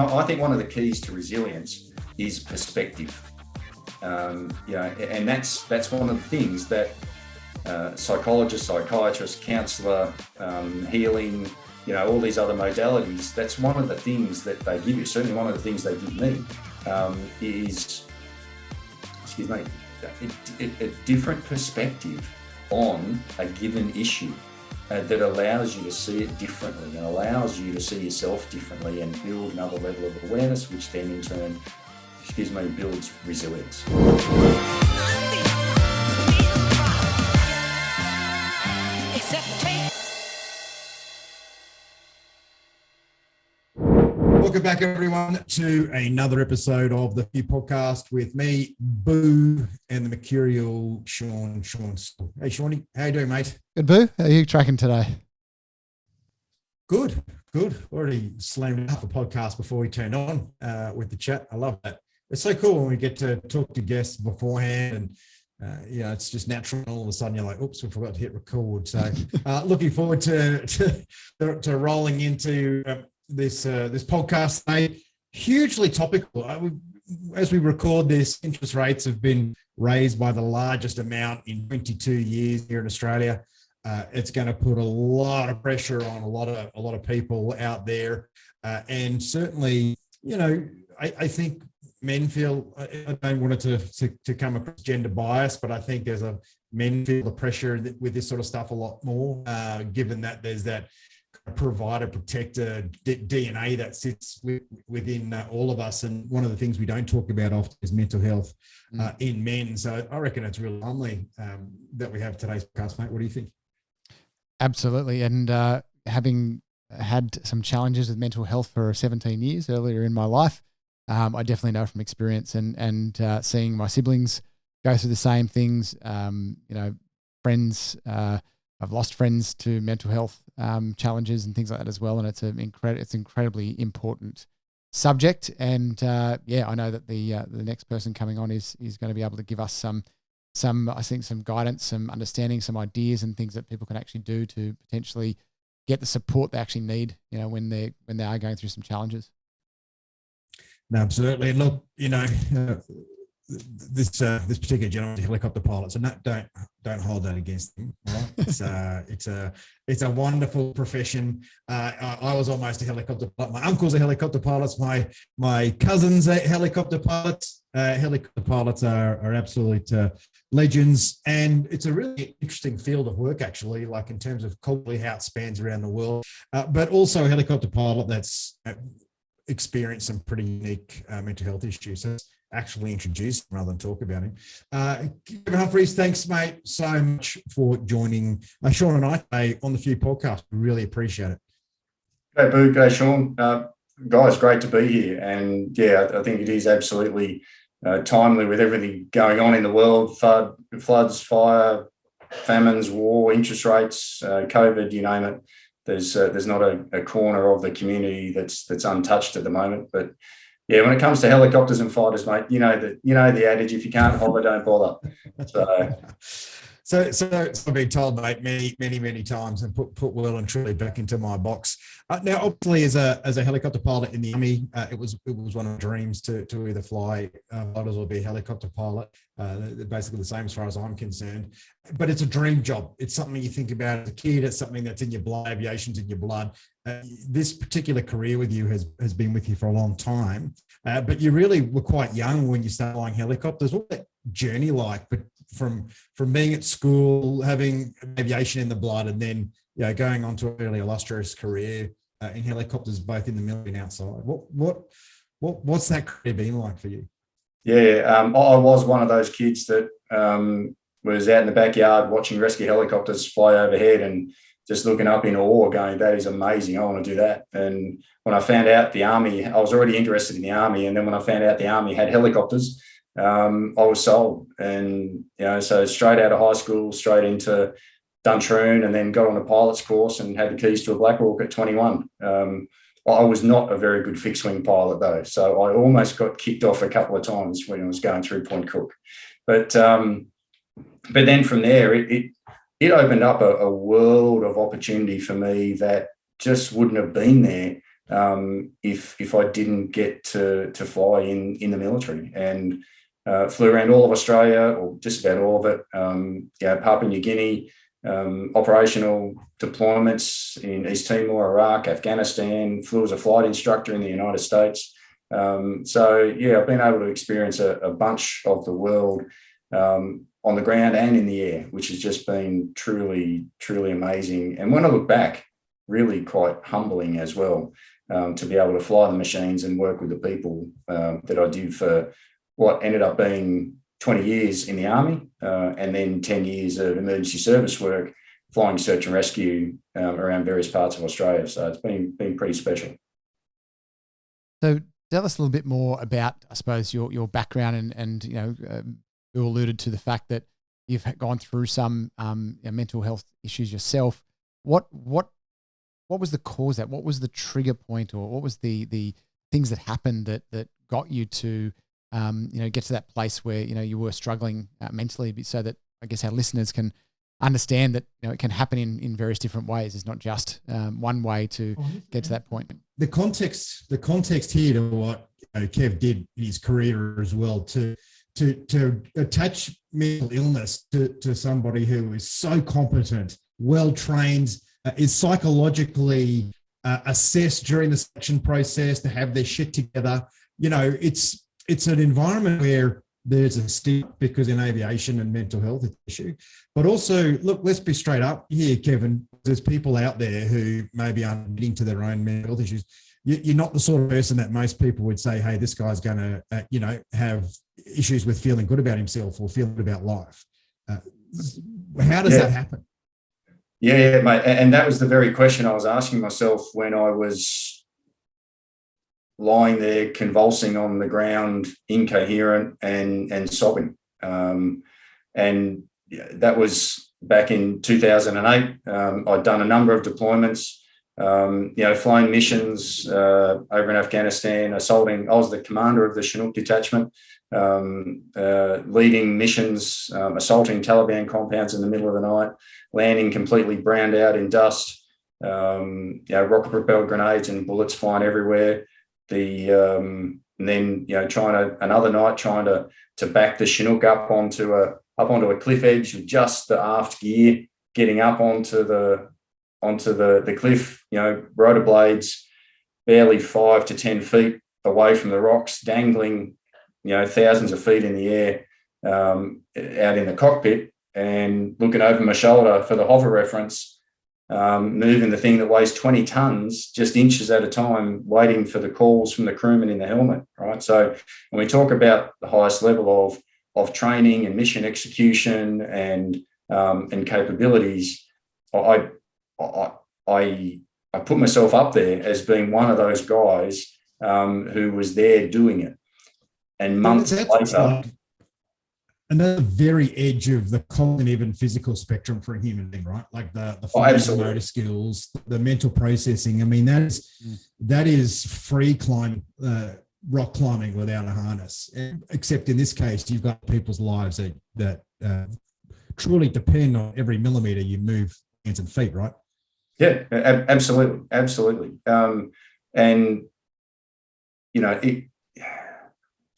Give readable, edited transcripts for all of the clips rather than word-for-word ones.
I think one of the keys to resilience is perspective. And that's one of the things that psychologist, psychiatrist, counsellor, healing, all these other modalities, that's one of the things that they give you. Certainly one of the things they give me is, a different perspective on a given issue that allows you to see it differently and allows you to see yourself differently and build another level of awareness, which then in turn, builds resilience. Welcome back, everyone, to another episode of the Few Podcast with me, Boo, and the mercurial Sean. Hey, Shawnee, how you doing, mate? Good, Boo. How are you tracking today? Good. Already slammed up the podcast before we turned on with the chat. I love that. It's so cool when we get to talk to guests beforehand and it's just natural. All of a sudden, you're like, "Oops, we forgot to hit record." So, looking forward to rolling into this podcast today. Hugely topical. As we record this, interest rates have been raised by the largest amount in 22 years here in Australia. It's going to put a lot of pressure on a lot of people out there, and certainly, I think men feel, I don't want it to come across gender bias, but I think men feel the pressure with this sort of stuff a lot more, given that there's that provider protector DNA that sits within all of us. And one of the things we don't talk about often is mental health in men. So I reckon it's really timely that we have today's podcast, mate. What do you think? Absolutely. And having had some challenges with mental health for 17 years earlier in my life, I definitely know from experience and seeing my siblings go through the same things, friends, I've lost friends to mental health challenges and things like that as well. And it's it's incredibly important subject. And I know that the next person coming on is going to be able to give us some guidance, some understanding, some ideas and things that people can actually do to potentially get the support they actually need, when they are going through some challenges. No, absolutely. Look, this particular gentleman's a helicopter pilot, so don't hold that against him. Right? It's a wonderful profession. I was almost a helicopter pilot. My uncle's a helicopter pilot. My cousin's a helicopter pilot. Helicopter pilots are absolute legends, and it's a really interesting field of work, actually, like in terms of culturally how it spans around the world, but also a helicopter pilot that's experienced some pretty unique mental health issues. So actually introduce him rather than talk about him. Humphreys, thanks, mate, so much for joining Sean and I today on the Few Podcast. We really appreciate it. G'day, Boo. G'day, Sean. Guys, great to be here. And I think it is absolutely timely with everything going on in the world: floods, fire, famines, war, interest rates, COVID, you name it. There's not a corner of the community that's untouched at the moment. But when it comes to helicopters and fighters, mate, you know the adage: if you can't hover, don't bother. So I've been told, mate, many times, and put well and truly back into my box. Now, obviously, as a helicopter pilot in the Army, it was one of my dreams to either fly fighters or be a helicopter pilot. They're basically the same as far as I'm concerned. But it's a dream job. It's something you think about as a kid. It's something that's in your blood. Aviation's in your blood. This particular career with you has been with you for a long time. But you really were quite young when you started flying helicopters. What was that journey like? But from being at school, having aviation in the blood, and then going on to a fairly illustrious career in helicopters, both in the military and outside. What's that career been like for you? I was one of those kids that was out in the backyard watching rescue helicopters fly overhead and just looking up in awe, going, "That is amazing. I want to do that." And when I found out the Army, I was already interested in the Army, and then when I found out the Army had helicopters, I was sold. And so straight out of high school, straight into Duntroon, and then got on a pilot's course and had the keys to a Black Hawk at 21. I was not a very good fixed wing pilot though, so I almost got kicked off a couple of times when I was going through Point Cook. But then from there, it opened up a world of opportunity for me that just wouldn't have been there if I didn't get to fly in the military. And flew around all of Australia, or just about all of it. Papua New Guinea, operational deployments in East Timor, Iraq, Afghanistan, flew as a flight instructor in the United States. I've been able to experience a bunch of the world on the ground and in the air, which has just been truly, truly amazing. And when I look back, really quite humbling as well, to be able to fly the machines and work with the people that I did for what ended up being 20 years in the Army, and then 10 years of emergency service work, flying search and rescue around various parts of Australia. So it's been pretty special. So tell us a little bit more about, I suppose, your background and you alluded to the fact that you've gone through some mental health issues yourself. What was the cause of that? What was the trigger point, or what was the things that happened that got you to get to that place where you were struggling mentally, so that I guess our listeners can understand that it can happen in various different ways. It's not just one way to get to that point. The context here to what Kev did in his career as well, to attach mental illness to somebody who is so competent, well trained, is psychologically assessed during the selection process to have their shit together. It's an environment where there's a stigma, because in aviation and mental health issue, but also, look, let's be straight up here, Kevin. There's people out there who maybe aren't admitting to their own mental health issues. You're not the sort of person that most people would say, hey, this guy's going to, have issues with feeling good about himself or feeling good about life. How does that happen? Yeah, mate. And that was the very question I was asking myself when I was lying there convulsing on the ground, incoherent and sobbing. And that was back in 2008. I'd done a number of deployments, flying missions over in Afghanistan, assaulting. I was the commander of the Chinook detachment, leading missions, assaulting Taliban compounds in the middle of the night, landing completely browned out in dust, rocket-propelled grenades and bullets flying everywhere. And then trying to back the Chinook up onto a cliff edge with just the aft gear, getting up onto the cliff, rotor blades barely 5 to 10 feet away from the rocks, dangling, thousands of feet in the air, out in the cockpit, and looking over my shoulder for the hover reference, moving the thing that weighs 20 tons just inches at a time, waiting for the calls from the crewman in the helmet, right? So when we talk about the highest level of training and mission execution and capabilities, I put myself up there as being one of those guys who was there doing it. And months later, another very edge of the cognitive and physical spectrum for a human being, right? Like the motor skills, the mental processing. I mean, that is free climbing, rock climbing without a harness. Except in this case, you've got people's lives that truly depend on every millimeter you move hands and feet, right? Yeah, absolutely.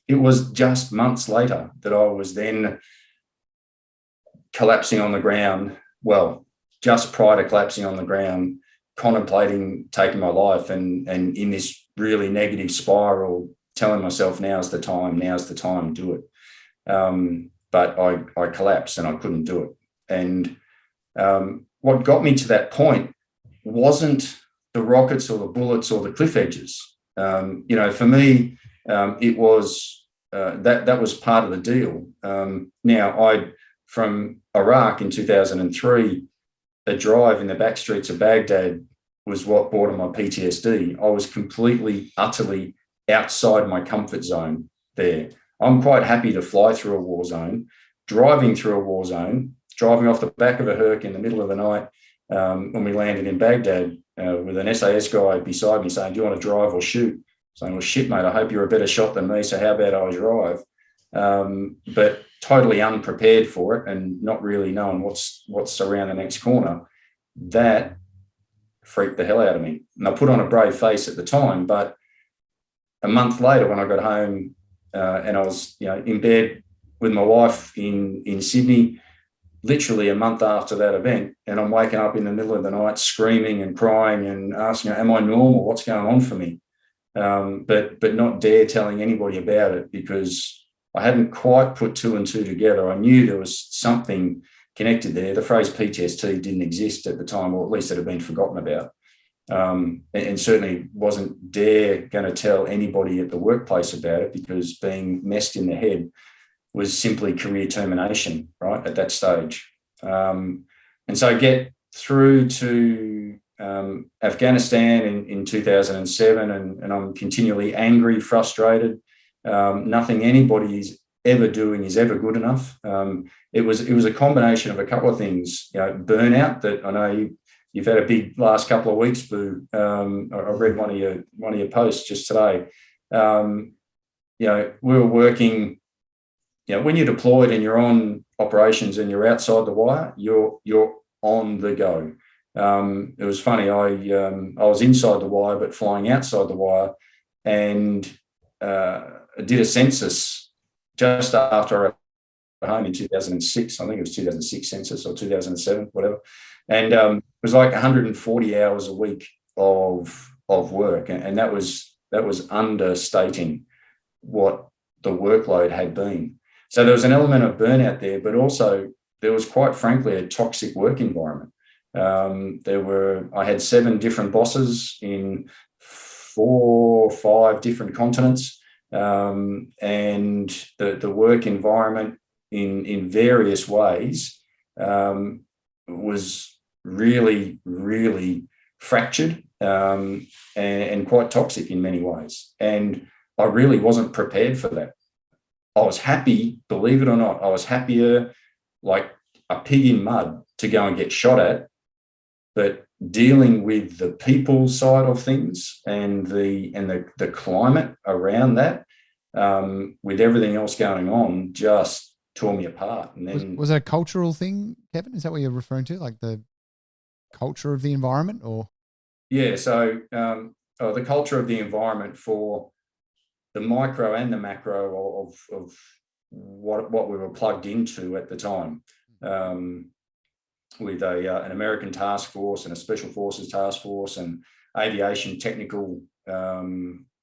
It was just months later that I was then collapsing on the ground. Well, just prior to collapsing on the ground, contemplating taking my life and in this really negative spiral, telling myself, now's the time, do it. But I collapsed and I couldn't do it. And what got me to that point wasn't the rockets or the bullets or the cliff edges. For me, it was that was part of the deal. Now, from Iraq in 2003, a drive in the back streets of Baghdad was what brought on my PTSD. I was completely, utterly outside my comfort zone there. I'm quite happy to fly through a war zone, driving through a war zone, driving off the back of a Herc in the middle of the night when we landed in Baghdad with an SAS guy beside me saying, do you want to drive or shoot? Saying, well, shit, mate, I hope you're a better shot than me, so how about I drive? But totally unprepared for it and not really knowing what's around the next corner. That freaked the hell out of me. And I put on a brave face at the time, but a month later when I got home and I was, in bed with my wife in Sydney, literally a month after that event, and I'm waking up in the middle of the night screaming and crying and asking, am I normal? What's going on for me? But not dare telling anybody about it because I hadn't quite put two and two together. I knew there was something connected there. The phrase PTSD didn't exist at the time, or at least it had been forgotten about. And certainly wasn't dare going to tell anybody at the workplace about it because being messed in the head was simply career termination, right, at that stage. And so I get through to Afghanistan in 2007, and I'm continually angry, frustrated. Nothing anybody is ever doing is ever good enough. It was a combination of a couple of things, burnout that I know you've had a big last couple of weeks, Boo. I read one of your posts just today. We were working. When you're deployed and you're on operations and you're outside the wire, you're on the go. It was funny. I was inside the wire but flying outside the wire, and did a census just after I got home in 2006. I think it was 2006 census or 2007, whatever. And it was like 140 hours a week of work, and that was understating what the workload had been. So there was an element of burnout there, but also there was quite frankly a toxic work environment. I had 7 different bosses in 4 or 5 different continents, and the work environment in various ways was really, really fractured and quite toxic in many ways. And I really wasn't prepared for that. I was happy, believe it or not, I was happier like a pig in mud to go and get shot at, but dealing with the people side of things and the climate around that, with everything else going on, just tore me apart. And then was it a cultural thing, Kevin? Is that what you're referring to, like the culture of the environment, or? Yeah, so the culture of the environment for the micro and the macro of what we were plugged into at the time, with an American task force and a special forces task force and aviation technical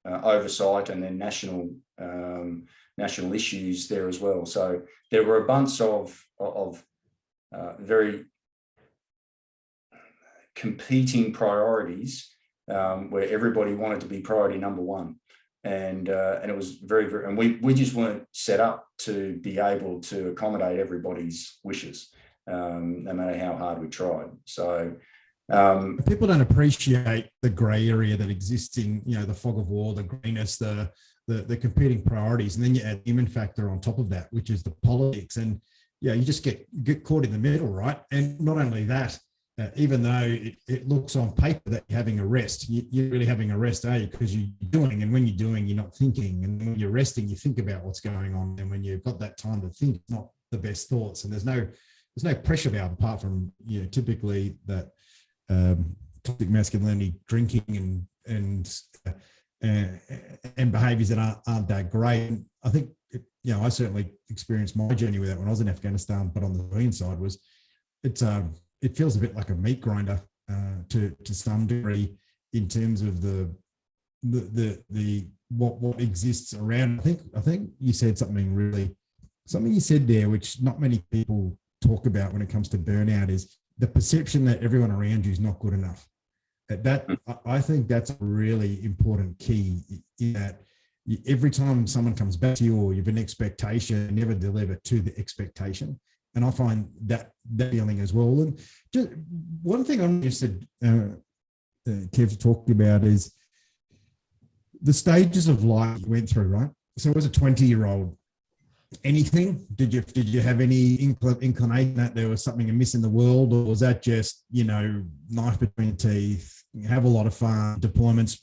oversight, and then national issues there as well. So there were a bunch of very competing priorities, where everybody wanted to be priority number one. And it was very, very, and we just weren't set up to be able to accommodate everybody's wishes, no matter how hard we tried. So people don't appreciate the grey area that exists in, the fog of war, the greyness, the competing priorities, and then you add the human factor on top of that, which is the politics, and you just get caught in the middle, right? And not only that, even though it looks on paper that you're having a rest, you're really having a rest, because you're doing, and when you're doing, you're not thinking, and when you're resting, you think about what's going on, and when you've got that time to think, it's not the best thoughts, and there's no pressure valve apart from typically that toxic masculinity, drinking, and behaviours that aren't that great. And I think I certainly experienced my journey with that when I was in Afghanistan, but on the civilian side it feels a bit like a meat grinder to some degree in terms of the what exists around. I think you said something you said there, which not many people talk about when it comes to burnout, is the perception that everyone around you is not good enough. That I think that's a really important key, in that every time someone comes back to you or you have an expectation, you never deliver to the expectation. And I find that feeling as well. And just one thing I'm interested, Kev, to talk about is the stages of life you went through, right? So as a 20-year-old, anything? Did you have any inclination that there was something amiss in the world, or was that just, knife between teeth, have a lot of fun, deployments,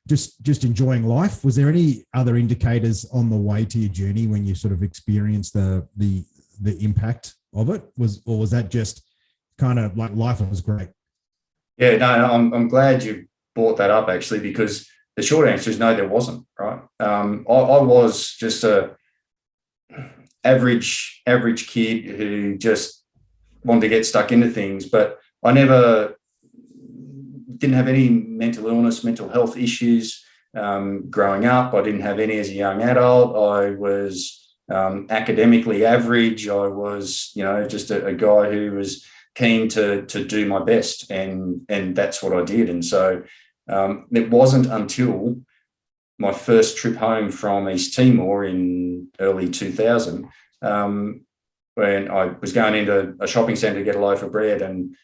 just enjoying life? Was there any other indicators on the way to your journey when you sort of experienced the impact of it, or was that just kind of like life was great? Yeah, no, I'm glad you brought that up, actually, because the short answer is no, there wasn't, right? I was just a average kid who just wanted to get stuck into things, but I never didn't have any mental illness, mental health issues growing up. I didn't have any as a young adult. I was academically average. I was, just a guy who was keen to do my best, and that's what I did. And so it wasn't until my first trip home from East Timor in early 2000 when I was going into a shopping centre to get a loaf of bread, and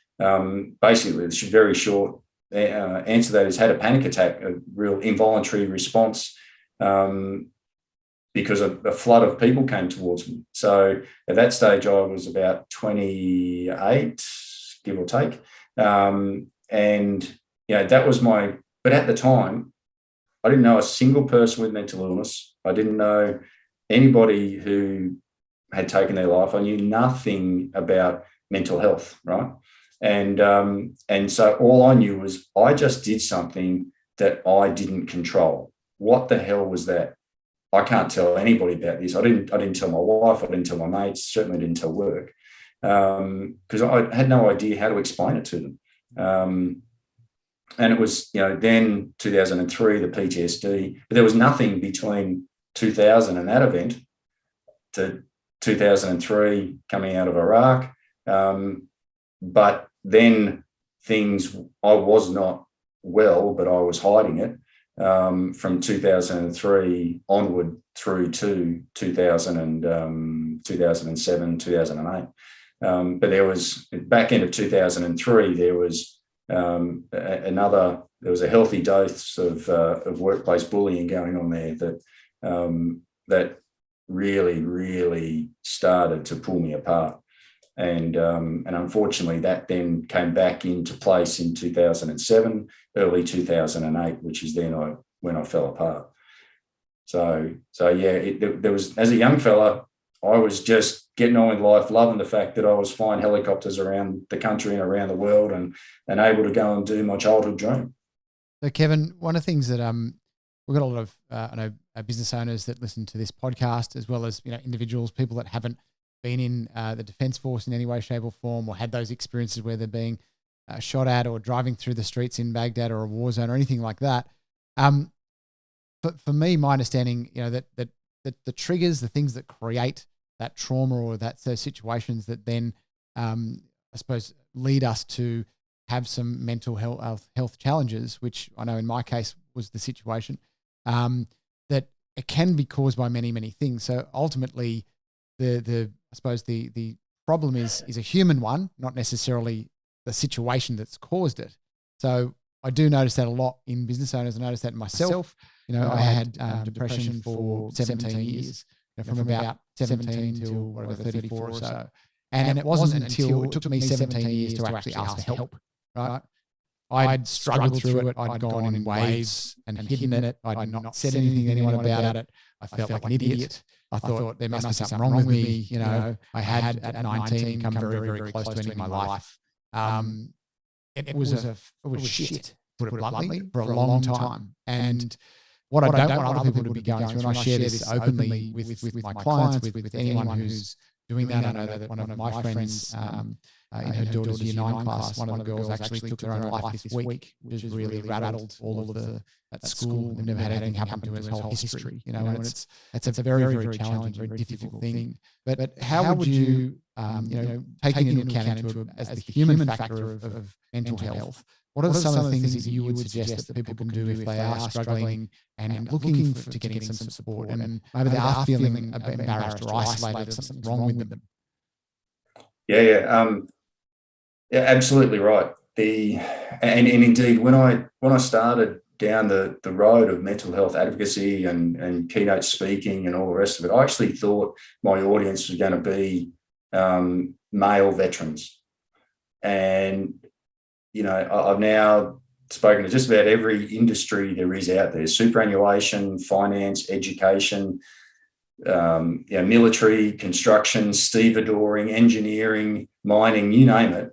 basically, it's a very short answer to that is had a panic attack, a real involuntary response, because a flood of people came towards me. So at that stage, I was about 28, give or take. And, that was but at the time, I didn't know a single person with mental illness. I didn't know anybody who had taken their life. I knew nothing about mental health, right? And so all I knew was I just did something that I didn't control. What the hell was that? I can't tell anybody about this. I didn't tell my wife. I didn't tell my mates. Certainly didn't tell work, because I had no idea how to explain it to them. And it was, then 2003, the PTSD, but there was nothing between 2000 and that event to 2003 coming out of Iraq. But then I was not well, but I was hiding it from 2003 onward through to 2007, 2008. But there was, back end of 2003, there was there was a healthy dose of workplace bullying going on there that really, really started to pull me apart. And unfortunately, that then came back into place in 2007, early 2008, which is then when I fell apart. So yeah, there was, as a young fella, I was just getting on with life, loving the fact that I was flying helicopters around the country and around the world, and able to go and do my childhood dream. So, Kevin, one of the things that we've got a lot of I know business owners that listen to this podcast, as well as individuals, people that haven't been in the Defence Force in any way, shape, or form, or had those experiences where they're being shot at, or driving through the streets in Baghdad or a war zone or anything like that. But for me, my understanding, that the triggers, the things that create that trauma or those situations that then, I suppose, lead us to have some mental health challenges, which I know in my case was the situation, that it can be caused by many, many things. So ultimately, I suppose the problem is a human one, not necessarily the situation that's caused it. So I do notice that a lot in business owners. I noticed that in myself. I had depression for 17 years, from about 17 till 34 or so. And it wasn't until it took me 17 years to actually ask for help, right? I'd struggled through it. I'd gone in waves and hidden it. I'd not said anything to anyone about it. I felt like an idiot. I thought there must be something wrong with me. I had at 19 come very, very close to ending my life. It was shit, put it bluntly, for a long time. And what I don't want other people to be going through, and I share this openly with my clients, with anyone who's doing that. I know that one of my friends in her daughter's Year 9 class, one of the girls actually took their own life this week, which has really rattled all of at school. They've never had anything happen to his whole history, and it's a very, very challenging, very difficult thing. But how would you, taking into account as the human factor of mental health, what are some of the things that you would suggest that people can do if they are struggling and looking to getting some support, and maybe they are feeling a bit embarrassed or isolated, something wrong with them? Yeah, absolutely right. And indeed, when I started down the road of mental health advocacy and keynote speaking and all the rest of it, I actually thought my audience was going to be male veterans. And I've now spoken to just about every industry there is out there: superannuation, finance, education, military, construction, stevedoring, engineering, mining, you name it.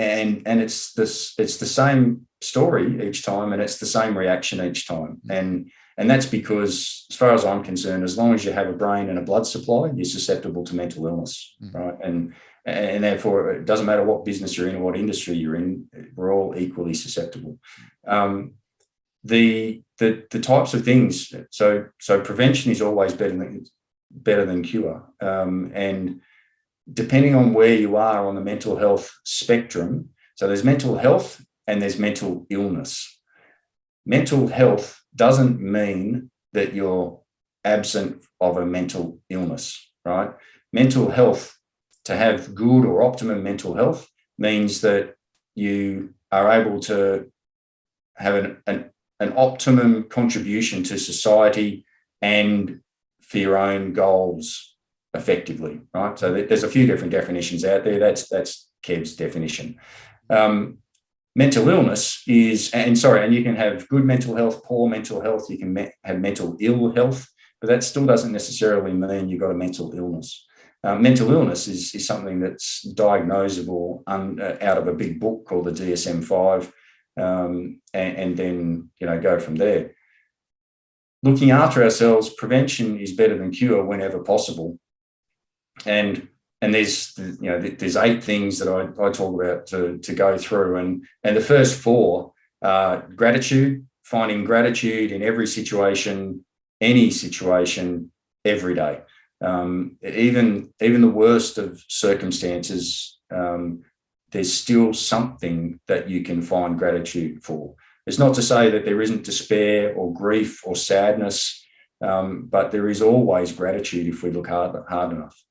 and it's the same story each time, and it's the same reaction each time. And that's because, as far as I'm concerned, as long as you have a brain and a blood supply, you're susceptible to mental illness, right? And therefore, it doesn't matter what business you're in or what industry you're in, we're all equally susceptible. The types of things. So prevention is always better than cure. And depending on where you are on the mental health spectrum, so there's mental health and there's mental illness. Mental health doesn't mean that you're absent of a mental illness, right? Mental health, to have good or optimum mental health, means that you are able to have an optimum contribution to society and for your own goals effectively, right? So there's a few different definitions out there. That's Kev's definition. Mental illness is, and you can have good mental health, poor mental health, you can have mental ill health, but that still doesn't necessarily mean you've got a mental illness. Mental illness is something that's diagnosable out of a big book called the DSM-5, and then go from there. Looking after ourselves, prevention is better than cure whenever possible. And there's 8 things that I talk about to go through, and the first 4 are gratitude, finding gratitude in every situation, any situation, every day. Even the worst of circumstances, there's still something that you can find gratitude for. It's not to say that there isn't despair or grief or sadness, but there is always gratitude if we look hard enough.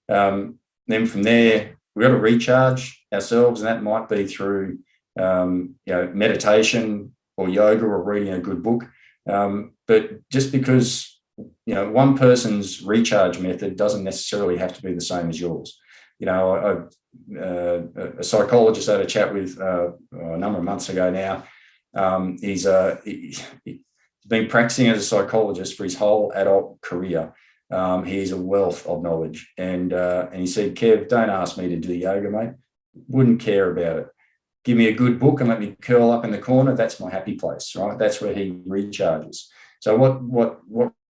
Then from there, we've got to recharge ourselves, and that might be through meditation or yoga or reading a good book. But just because one person's recharge method doesn't necessarily have to be the same as yours. A psychologist I had a chat with a number of months ago now. He's been practicing as a psychologist for his whole adult career. He's a wealth of knowledge, and he said, "Kev, don't ask me to do yoga, mate. Wouldn't care about it. Give me a good book and let me curl up in the corner. That's my happy place, right?" That's where he recharges. So what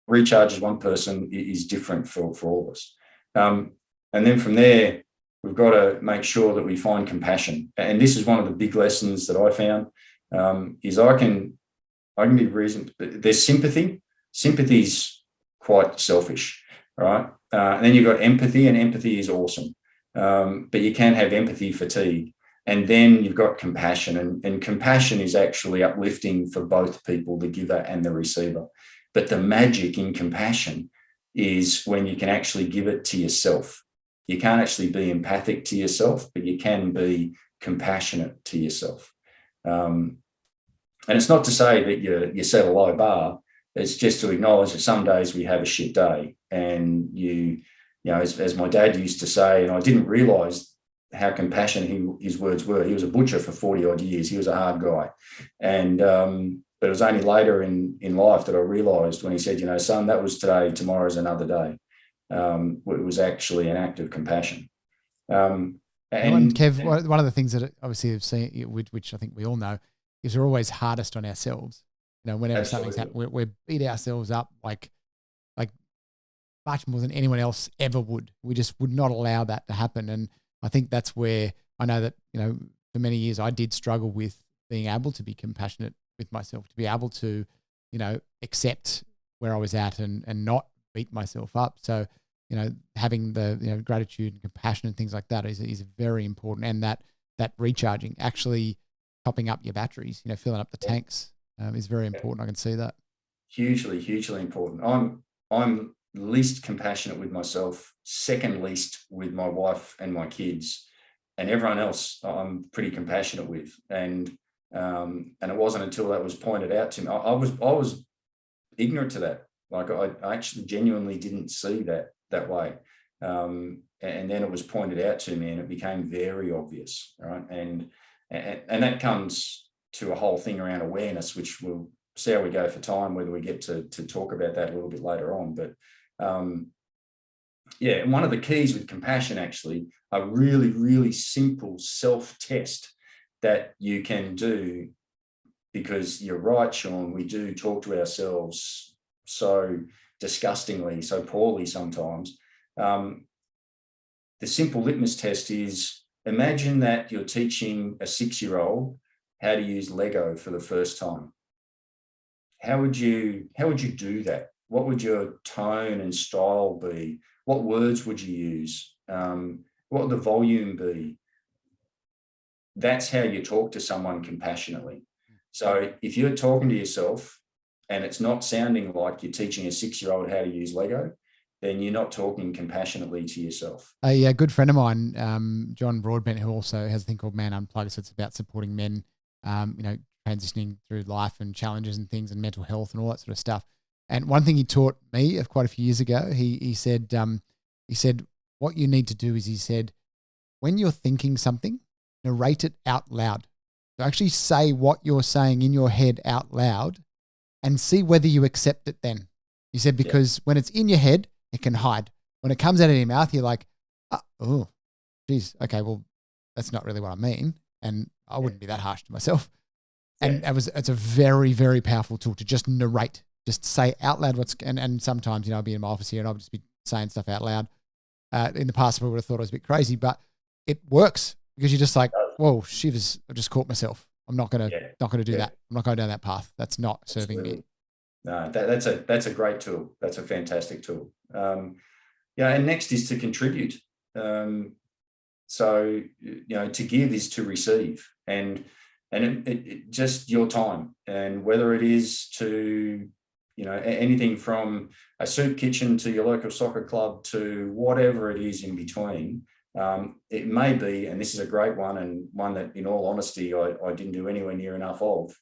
recharges one person is different for all of us. And then from there, we've got to make sure that we find compassion. And this is one of the big lessons that I found, is I can give reason. There's sympathy. Sympathy's quite selfish, right? And then you've got empathy, and empathy is awesome. But you can have empathy fatigue. And then you've got compassion, and compassion is actually uplifting for both people, the giver and the receiver. But the magic in compassion is when you can actually give it to yourself. You can't actually be empathic to yourself, but you can be compassionate to yourself. And it's not to say that you set a low bar. It's just to acknowledge that some days we have a shit day, and as my dad used to say, and I didn't realise how compassionate his words were. He was a butcher for 40 odd years. He was a hard guy, but it was only later in life that I realised when he said, "Son, that was today. Tomorrow's another day." It was actually an act of compassion. And Kev, one of the things that obviously I've seen, which I think we all know, is we're always hardest on ourselves. Whenever something's happened, we beat ourselves up like much more than anyone else ever would. We just would not allow that to happen. And I think that's where I know that, for many years I did struggle with being able to be compassionate with myself, to be able to, accept where I was at and not beat myself up. So, having the, gratitude and compassion and things like that is very important. And that recharging, actually topping up your batteries, filling up the tanks is very important. I can see that. Hugely, hugely important. I'm least compassionate with myself, second least with my wife and my kids, and everyone else I'm pretty compassionate with. And it wasn't until that was pointed out to me. I was ignorant to that. Like I actually genuinely didn't see that way. And then it was pointed out to me, and it became very obvious, right? And that comes to a whole thing around awareness, which we'll see how we go for time, whether we get to talk about that a little bit later on. But Yeah, and one of the keys with compassion, actually, a really, really simple self-test that you can do, because you're right, Sean, we do talk to ourselves so disgustingly, so poorly sometimes. The simple litmus test is, imagine that you're teaching a 6-year-old how to use Lego for the first time. How would you do that? What would your tone and style be? What words would you use? What would the volume be? That's how you talk to someone compassionately. So if you're talking to yourself and it's not sounding like you're teaching a 6-year-old how to use Lego, then you're not talking compassionately to yourself. A good friend of mine, John Broadbent, who also has a thing called Man Unplugged, so it's about supporting men, transitioning through life and challenges and things and mental health and all that sort of stuff. And one thing he taught me of quite a few years ago, he said, what you need to do is, he said, when you're thinking something, narrate it out loud. So actually say what you're saying in your head out loud and see whether you accept it then. He said, because when it's in your head, it can hide. When it comes out of your mouth, you're like, oh, geez, okay, well, that's not really what I mean. And I wouldn't be that harsh to myself. And it's a very, very powerful tool to just narrate, just say out loud and sometimes, I'll be in my office here and I'll just be saying stuff out loud. In the past, I would have thought I was a bit crazy, but it works because you're just like, whoa, shivers, I just caught myself. I'm not going to do that. I'm not going down that path. That's not serving me. No, that's a great tool. That's a fantastic tool. And next is to contribute. So, to give is to receive, and it just your time, and whether it is to, anything from a soup kitchen to your local soccer club to whatever it is in between. It may be, and this is a great one, and one that, in all honesty, I didn't do anywhere near enough of,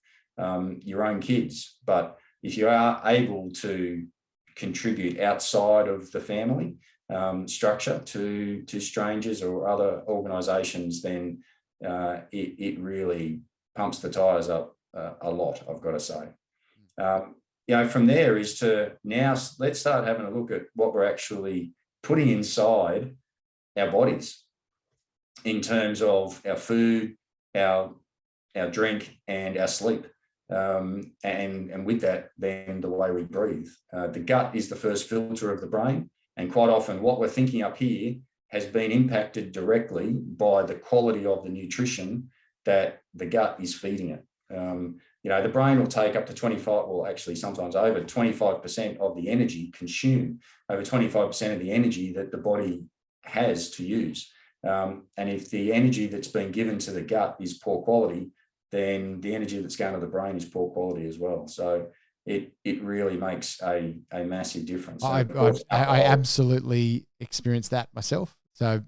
your own kids. But if you are able to contribute outside of the family structure to strangers or other organisations, then it really pumps the tyres up a lot, I've got to say. From there is to now let's start having a look at what we're actually putting inside our bodies in terms of our food, our drink, and our sleep. And with that, then the way we breathe. The gut is the first filter of the brain, and quite often what we're thinking up here has been impacted directly by the quality of the nutrition that the gut is feeding it. The brain will take up to 25, well, actually sometimes over 25% of the energy consumed, over 25% of the energy that the body has to use. And if the energy that's been given to the gut is poor quality, then the energy that's going to the brain is poor quality as well. So it really makes a massive difference. So I absolutely experienced that myself. So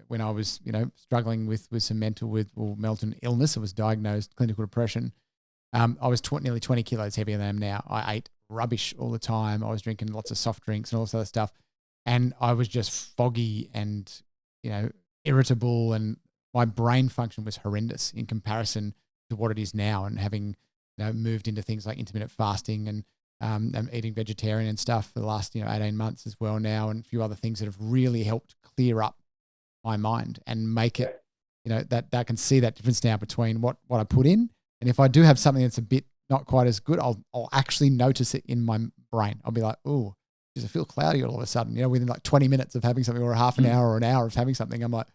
when I was, struggling with some mental illness, I was diagnosed clinical depression. I was nearly 20 kilos heavier than I am now. I ate rubbish all the time. I was drinking lots of soft drinks and all this other stuff. And I was just foggy and, irritable, and my brain function was horrendous in comparison to what it is now. And having, moved into things like intermittent fasting and I'm eating vegetarian and stuff for the last, 18 months as well now, and a few other things that have really helped clear up my mind and make it, that I can see that difference now between what I put in. And if I do have something that's a bit not quite as good, I'll actually notice it in my brain. I'll be like, oh, does it feel cloudy all of a sudden? Within like 20 minutes of having something, or a half an hour or an hour of having something, I'm like,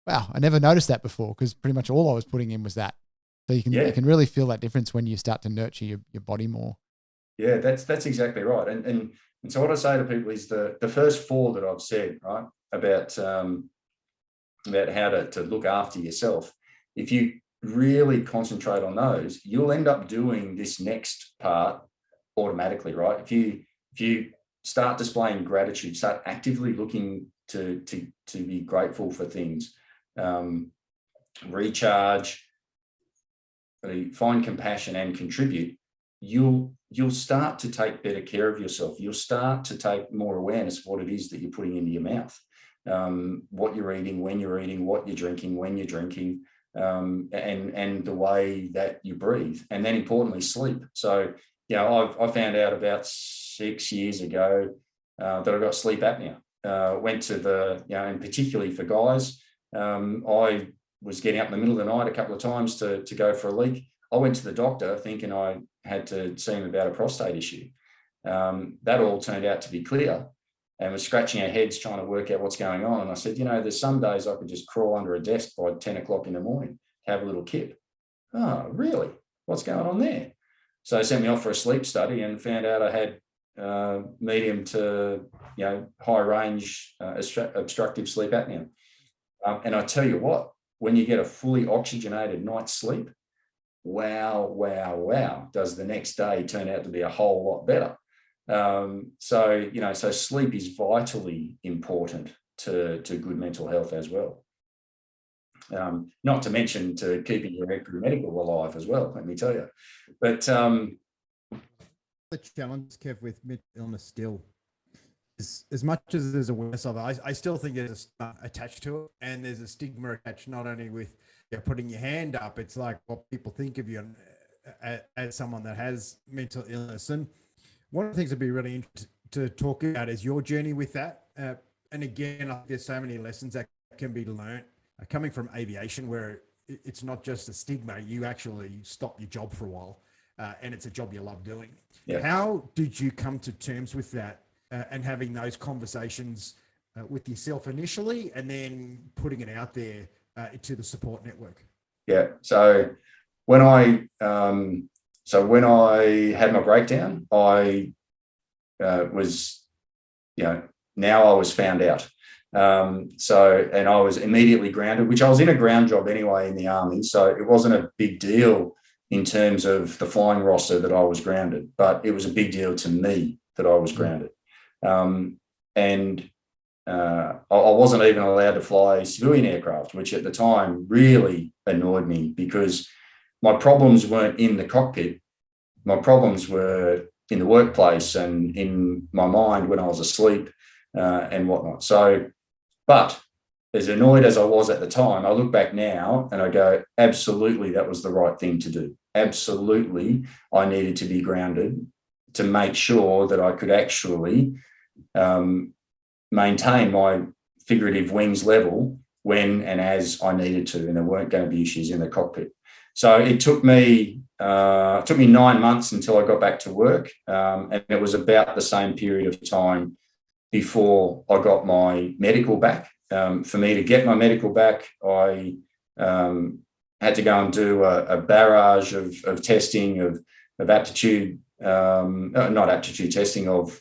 wow, I never noticed that before, because pretty much all I was putting in was that. So you can really feel that difference when you start to nurture your body more. Yeah, that's exactly right. And so what I say to people is the first 4 that I've said, right, about how to look after yourself. If you really concentrate on those, you'll end up doing this next part automatically, right? If you start displaying gratitude, start actively looking to be grateful for things, recharge, find compassion and contribute, you'll start to take better care of yourself. You'll start to take more awareness of what it is that you're putting into your mouth, what you're eating, when you're eating, what you're drinking, when you're drinking, and the way that you breathe. And then importantly, sleep. So, I found out about 6 years ago that I got sleep apnea. went to and particularly for guys, I was getting up in the middle of the night a couple of times to go for a leak. I went to the doctor thinking I had to see him about a prostate issue. That all turned out to be clear, and was scratching our heads trying to work out what's going on. And I said, there's some days I could just crawl under a desk by 10 o'clock in the morning, have a little kip. Oh, really? What's going on there? So they sent me off for a sleep study and found out I had medium to high range obstructive sleep apnea. And I tell you what, when you get a fully oxygenated night's sleep, wow, does the next day turn out to be a whole lot better. So sleep is vitally important to good mental health as well. Not to mention to keeping your medical alive as well, let me tell you. But the challenge, Kev, with mental illness still is, as much as there's awareness of it, I still think there's a stigma attached to it, and there's a stigma attached not only with putting your hand up, it's like what people think of you as someone that has mental illness. And one of the things I'd be really interested to talk about is your journey with that. And again, I think there's so many lessons that can be learned coming from aviation, where it's not just a stigma, you actually stop your job for a while, and it's a job you love doing. Yeah. How did you come to terms with that and having those conversations with yourself initially, and then putting it out there to the support network? Yeah. So when I had my breakdown, I was, now I was found out. And I was immediately grounded, which I was in a ground job anyway in the Army. So it wasn't a big deal in terms of the flying roster that I was grounded, but it was a big deal to me that I was grounded. I wasn't even allowed to fly civilian aircraft, which at the time really annoyed me, because my problems weren't in the cockpit. My problems were in the workplace and in my mind when I was asleep and whatnot. So, but as annoyed as I was at the time, I look back now and I go, absolutely, that was the right thing to do. Absolutely, I needed to be grounded to make sure that I could actually maintain my figurative wings level when and as I needed to, and there weren't going to be issues in the cockpit. So it took me 9 months until I got back to work, and it was about the same period of time before I got my medical back. For me to get my medical back, I had to go and do a barrage of testing of aptitude, not aptitude testing of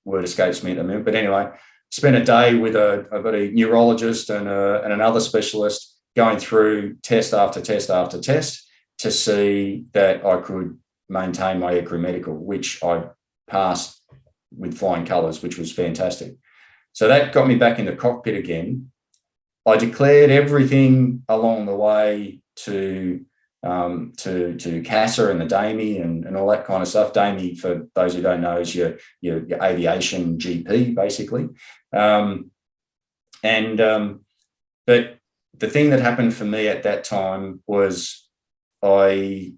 word escapes me at the minute. But anyway, spent a day with I've got a neurologist and another specialist going through test after test after test to see that I could maintain my ECRU medical, which I passed with flying colours, which was fantastic. So that got me back in the cockpit again. I declared everything along the way to CASA and the DAMI and all that kind of stuff. DAMI, for those who don't know, is your aviation GP, basically. But the thing that happened for me at that time was I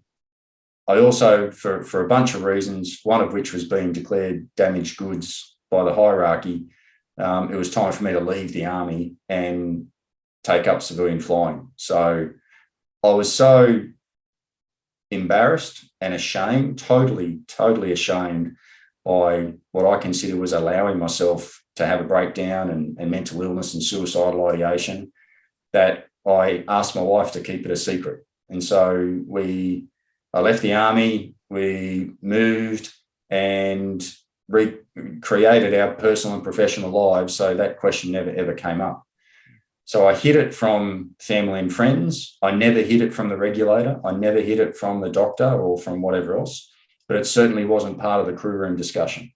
also, for a bunch of reasons, one of which was being declared damaged goods by the hierarchy, it was time for me to leave the Army and take up civilian flying. So I was so embarrassed and ashamed, totally ashamed by what I consider was allowing myself to have a breakdown and mental illness and suicidal ideation, that I asked my wife to keep it a secret. And so I left the Army, we moved and recreated our personal and professional lives, so that question never, ever came up. So I hid it from family and friends. I never hid it from the regulator. I never hid it from the doctor or from whatever else, but it certainly wasn't part of the crew room discussion.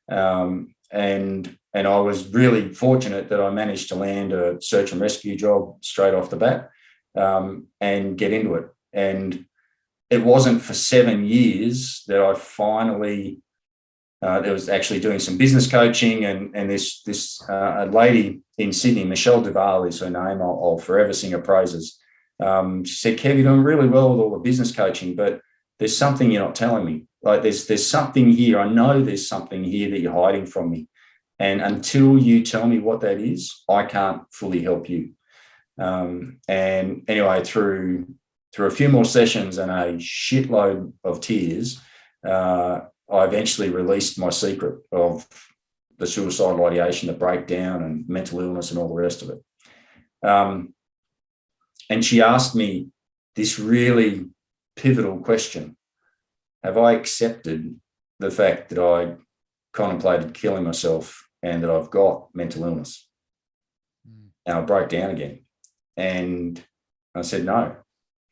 And I was really fortunate that I managed to land a search and rescue job straight off the bat and get into it. And it wasn't for 7 years that I finally, there was actually doing some business coaching, and this lady in Sydney, Michelle Duval is her name, I'll forever sing her praises. She said, Kev, you're doing really well with all the business coaching, but there's something you're not telling me. Like there's something here. I know there's something here that you're hiding from me. And until you tell me what that is, I can't fully help you. And anyway, through a few more sessions and a shitload of tears, I eventually released my secret of the suicidal ideation, the breakdown and mental illness and all the rest of it. And she asked me this really pivotal question. Have I accepted the fact that I contemplated killing myself and that I've got mental illness? And I broke down again. And I said, no,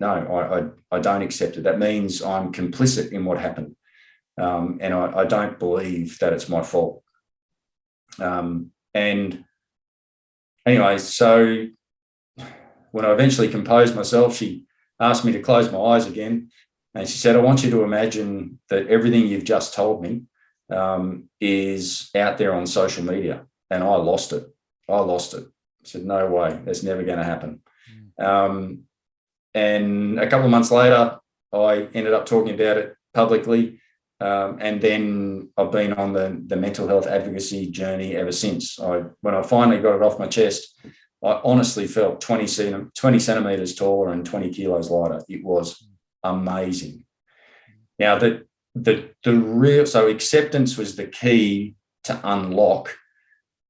I don't accept it. That means I'm complicit in what happened. And I don't believe that it's my fault. And anyway, so when I eventually composed myself, she asked me to close my eyes again. And she said, I want you to imagine that everything you've just told me is out there on social media. And I lost it. I said, no way, that's never going to happen. And a couple of months later, I ended up talking about it publicly. And then I've been on the mental health advocacy journey ever since. When I finally got it off my chest, I honestly felt 20 centimeters taller and 20 kilos lighter. It was amazing. Now, so acceptance was the key to unlock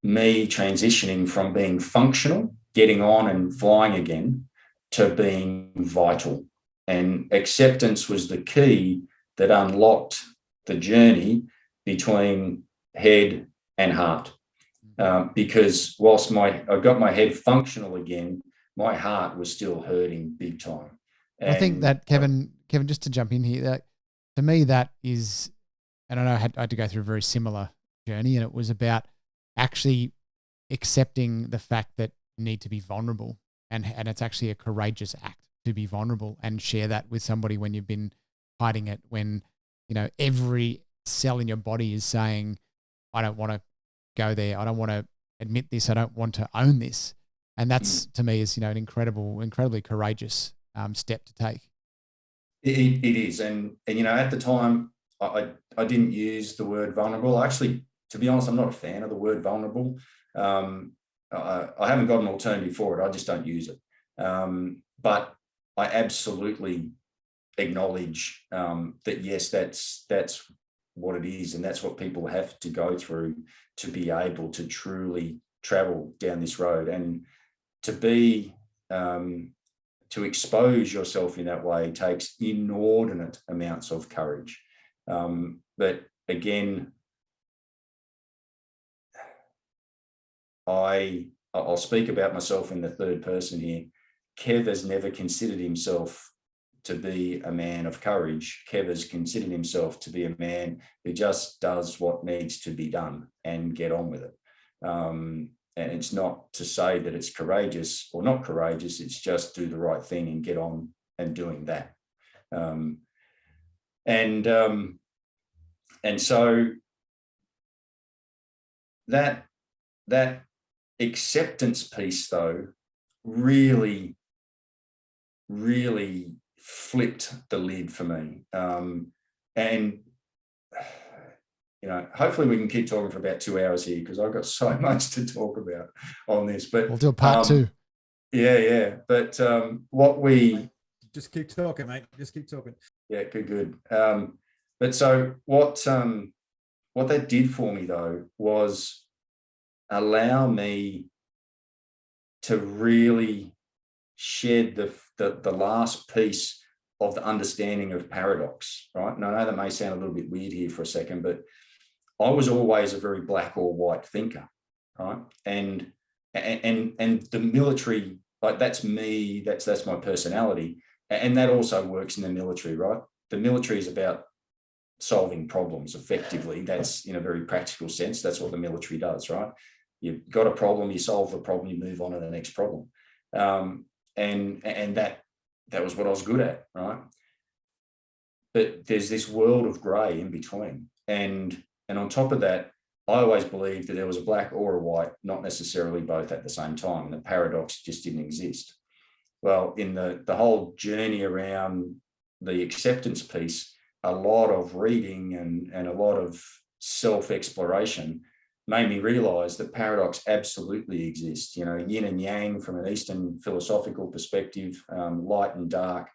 me transitioning from being functional, getting on and flying again, to being vital. And acceptance was the key that unlocked the journey between head and heart. Because whilst I got my head functional again, my heart was still hurting big time. And I think that Kevin, just to jump in here, that to me, that is, and I know I had to go through a very similar journey, and it was about actually accepting the fact that you need to be vulnerable, and it's actually a courageous act to be vulnerable and share that with somebody when you've been hiding it, when, you know, every cell in your body is saying, I don't want to go there. I don't want to admit this. I don't want to own this. And that's, to me, is, you know, an incredibly courageous step to take. It is. And, you know, at the time, I didn't use the word vulnerable. Actually, to be honest, I'm not a fan of the word vulnerable. I haven't got an alternative for it. I just don't use it. But I absolutely acknowledge that, yes, that's what it is. And that's what people have to go through to be able to truly travel down this road. And to be, to expose yourself in that way takes inordinate amounts of courage. But again, I'll speak about myself in the third person here. Kev has never considered himself to be a man of courage. Kev has considered himself to be a man who just does what needs to be done and get on with it. And it's not to say that it's courageous or not courageous. It's just do the right thing and get on and doing that. And so that acceptance piece, though, really flipped the lid for me. And, you know, hopefully we can keep talking for about 2 hours here, because I've got so much to talk about on this. But we'll do a part two. Yeah. But what we... Just keep talking, mate. Just keep talking. Yeah, good. But so what that did for me, though, was allow me to really shed the last piece of the understanding of paradox, right? And I know that may sound a little bit weird here for a second, but I was always a very black or white thinker, right? And the military, like, that's me, that's my personality. And that also works in the military, right? The military is about solving problems effectively. That's, in a very practical sense, that's what the military does, right? You've got a problem, you solve the problem, you move on to the next problem. And that was what I was good at, right? But there's this world of grey in between. And on top of that, I always believed that there was a black or a white, not necessarily both at the same time. And the paradox just didn't exist. Well, in the whole journey around the acceptance piece, a lot of reading and a lot of self-exploration made me realize that paradox absolutely exists. Yin and yang from an Eastern philosophical perspective, light and dark.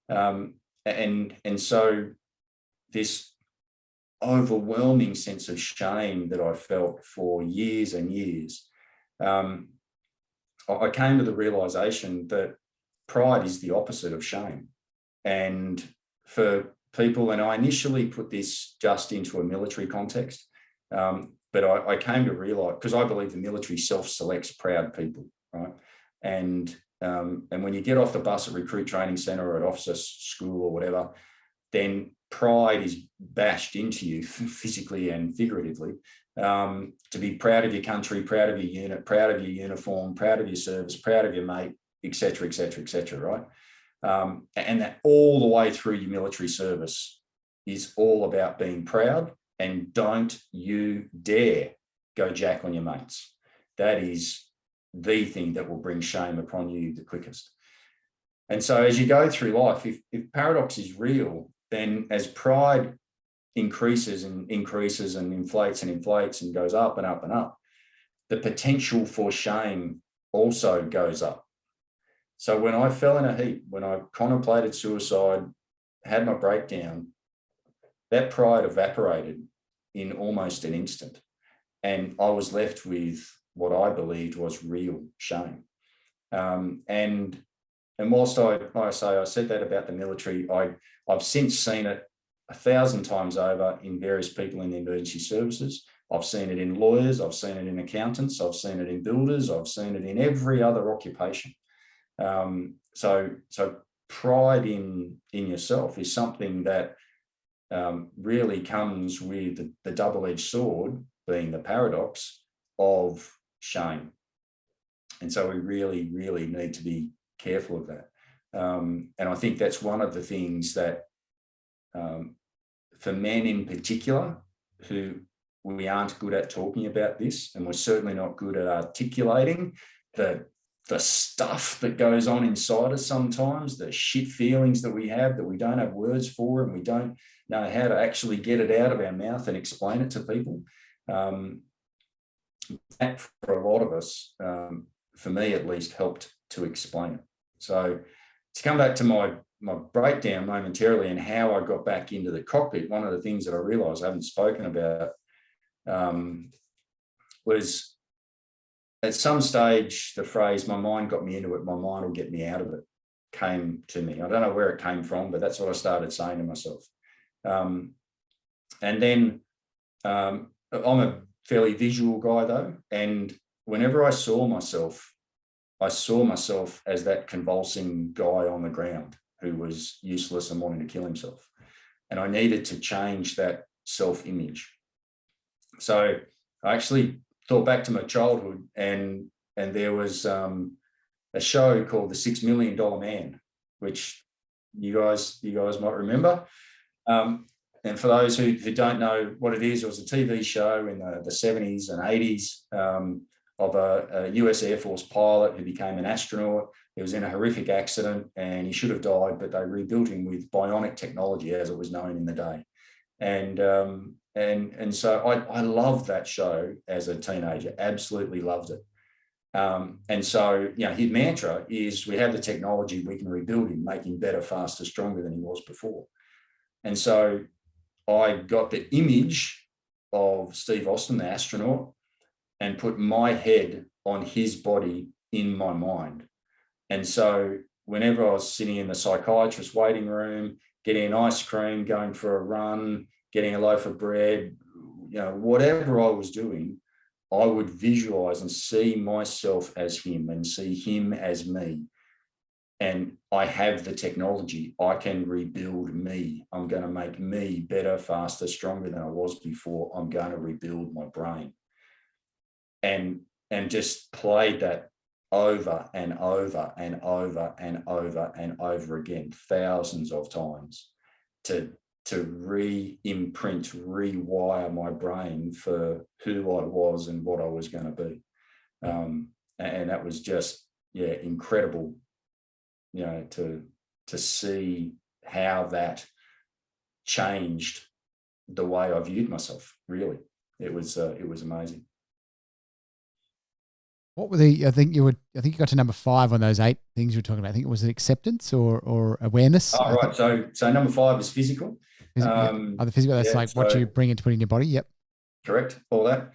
And so this overwhelming sense of shame that I felt for years and years, I came to the realization that pride is the opposite of shame. And for people, and I initially put this just into a military context, but I came to realize, because I believe the military self-selects proud people, right? And when you get off the bus at recruit training center or at officer school or whatever, then pride is bashed into you physically and figuratively, to be proud of your country, proud of your unit, proud of your uniform, proud of your service, proud of your mate, etc., etc., etc., right? And that all the way through your military service is all about being proud, and don't you dare go jack on your mates. That is the thing that will bring shame upon you the quickest. And so as you go through life, if paradox is real, then as pride increases and increases and inflates and inflates and goes up and up and up, the potential for shame also goes up. So when I fell in a heap, when I contemplated suicide, had my breakdown, that pride evaporated in almost an instant. And I was left with what I believed was real shame. And whilst I said that about the military, I've since seen it 1,000 times over in various people in the emergency services. I've seen it in lawyers, I've seen it in accountants, I've seen it in builders, I've seen it in every other occupation. So pride in yourself is something that really comes with the double-edged sword, being the paradox of shame. And so we really, really need to be careful of that. And I think that's one of the things that for men in particular, who we aren't good at talking about this, and we're certainly not good at articulating the stuff that goes on inside us sometimes, the shit feelings that we have that we don't have words for, and we don't know how to actually get it out of our mouth and explain it to people. That for a lot of us, for me at least, helped to explain it. So to come back to my breakdown momentarily and how I got back into the cockpit, one of the things that I realized I haven't spoken about was at some stage, the phrase, my mind got me into it, my mind will get me out of it, came to me. I don't know where it came from, but that's what I started saying to myself. And then I'm a fairly visual guy though. And whenever I saw myself as that convulsing guy on the ground who was useless and wanting to kill himself. And I needed to change that self-image. So I actually thought back to my childhood, and there was a show called The $6 Million Man, which you guys might remember. And for those who don't know what it was a TV show in the 70s and 80s of a US Air Force pilot who became an astronaut. He was in a horrific accident and he should have died, but they rebuilt him with bionic technology, as it was known in the day. And so I loved that show as a teenager, absolutely loved it. And so, his mantra is, we have the technology, we can rebuild him, make him better, faster, stronger than he was before. And so I got the image of Steve Austin, the astronaut, and put my head on his body in my mind. And so whenever I was sitting in the psychiatrist's waiting room, getting an ice cream, going for a run, getting a loaf of bread, whatever I was doing, I would visualize and see myself as him and see him as me. And I have the technology. I can rebuild me. I'm going to make me better, faster, stronger than I was before. I'm going to rebuild my brain. And just played that over and over and over and over and over again, thousands of times, to re-imprint, rewire my brain for who I was and what I was going to be. And that was just, incredible, to see how that changed the way I viewed myself. Really, it was amazing. What were I think you got to number 5 on those 8 things you were talking about. I think it was acceptance or awareness. Oh, right. So number 5 is physical. Yeah. Oh, the physical, that's like what you bring and put in your body. Yep. Correct. All that.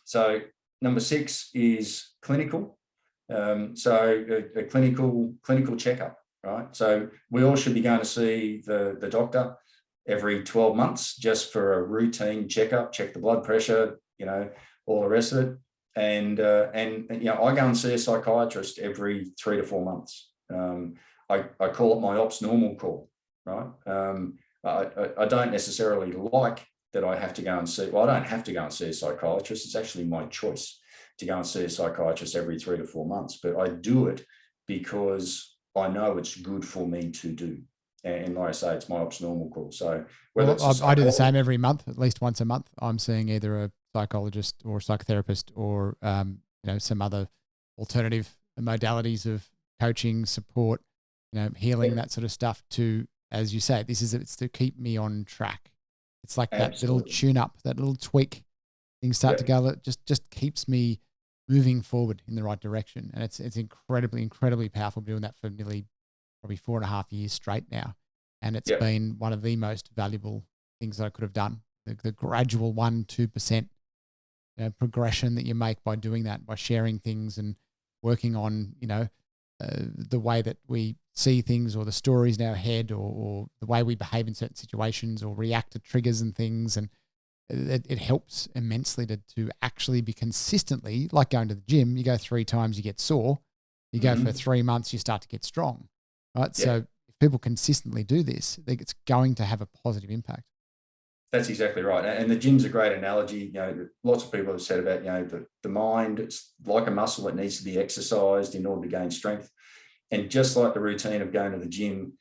So number 6 is clinical. So a clinical checkup, right? So we all should be going to see the doctor every 12 months just for a routine checkup, check the blood pressure, all the rest of it. And I go and see a psychiatrist every 3 to 4 months. I call it my ops normal call, right? I don't necessarily like that I have to go and see. Well, I don't have to go and see a psychiatrist. It's actually my choice to go and see a psychiatrist every 3 to 4 months. But I do it because I know it's good for me to do. And like I say, it's my ops normal call. So I do the same every month, at least once a month. I'm seeing either a psychologist or psychotherapist or some other alternative modalities of coaching, support, healing, that sort of stuff. To, as you say, it's to keep me on track. It's like that little tune up, that little tweak. Things start to go. It just keeps me moving forward in the right direction, and it's incredibly powerful. Doing that for nearly probably 4.5 years straight now, and it's been one of the most valuable things that I could have done. The gradual 1-2% progression that you make by doing that, by sharing things and working on the way that we see things, or the stories in our head, or the way we behave in certain situations, or react to triggers and things. And it helps immensely to actually be consistently, like going to the gym. You go 3 times, you get sore. You go for 3 months, you start to get strong, right? Yeah. So if people consistently do this, I think it's going to have a positive impact. That's exactly right. And the gym's a great analogy. Lots of people have said about, the mind, it's like a muscle that needs to be exercised in order to gain strength. And just like the routine of going to the gym,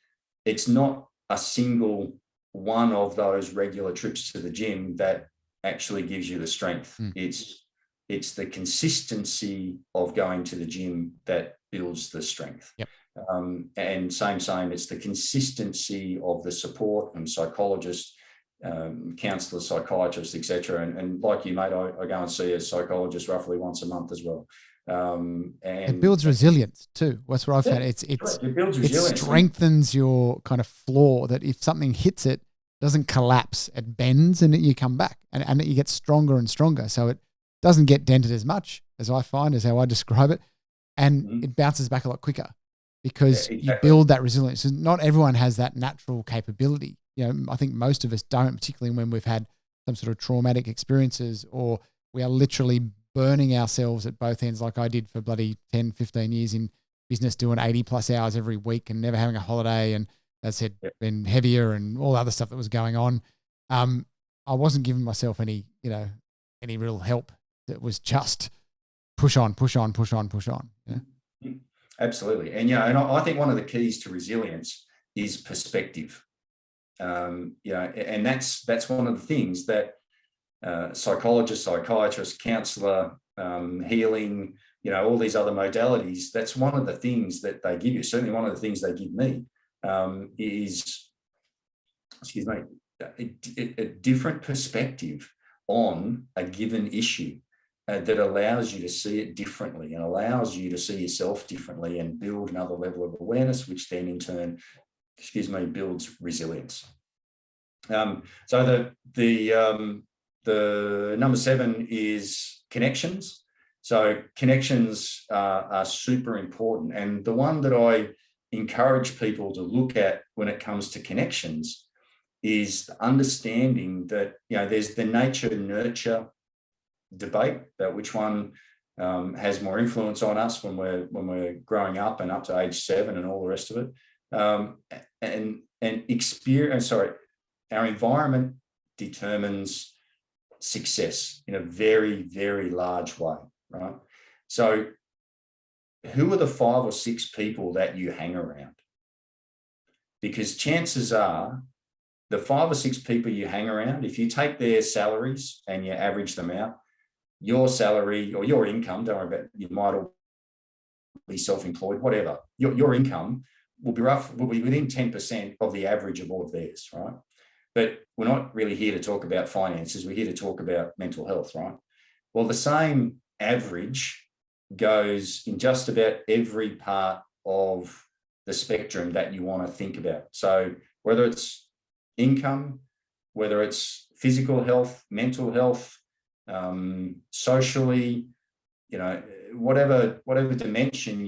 it's not a single one of those regular trips to the gym that actually gives you the strength. It's the consistency of going to the gym that builds the strength. Yep. And same, it's the consistency of the support and psychologists, counsellors, psychiatrists, etc. And like you, mate, I go and see a psychologist roughly once a month as well. And it builds resilience too. That's what I've found. It builds resilience. It strengthens your kind of floor, that if something hits it, doesn't collapse, it bends, and you come back, and you get stronger and stronger. So it doesn't get dented as much, as I find, as how I describe it, and it bounces back a lot quicker because you build that resilience. Not everyone has that natural capability. I think most of us don't, particularly when we've had some sort of traumatic experiences, or we are literally burning ourselves at both ends, like I did for bloody 10, 15 years in business, doing 80 plus hours every week and never having a holiday. And as I said, been heavier and all the other stuff that was going on. I wasn't giving myself any real help. It was just push on. Yeah? Absolutely. And, and I think one of the keys to resilience is perspective. And that's one of the things that psychologist, psychiatrist, counsellor, healing, all these other modalities, that's one of the things that they give you. Certainly one of the things they give me is, a different perspective on a given issue that allows you to see it differently and allows you to see yourself differently and build another level of awareness, which then in turn, builds resilience. So the number 7 is connections. So connections are super important. And the one that I encourage people to look at when it comes to connections is understanding that, there's the nature-nurture debate about which one has more influence on us when we're growing up and up to age 7 and all the rest of it. Our environment determines success in a very, very large way, right? So who are the 5 or 6 people that you hang around? Because chances are the 5 or 6 people you hang around, if you take their salaries and you average them out, your salary or your income, don't worry about, you might all be self-employed, whatever, your income will be within 10% of the average of all of theirs, right? But we're not really here to talk about finances. We're here to talk about mental health, right? Well, the same average goes in just about every part of the spectrum that you want to think about. So whether it's income, whether it's physical health, mental health, socially, whatever dimension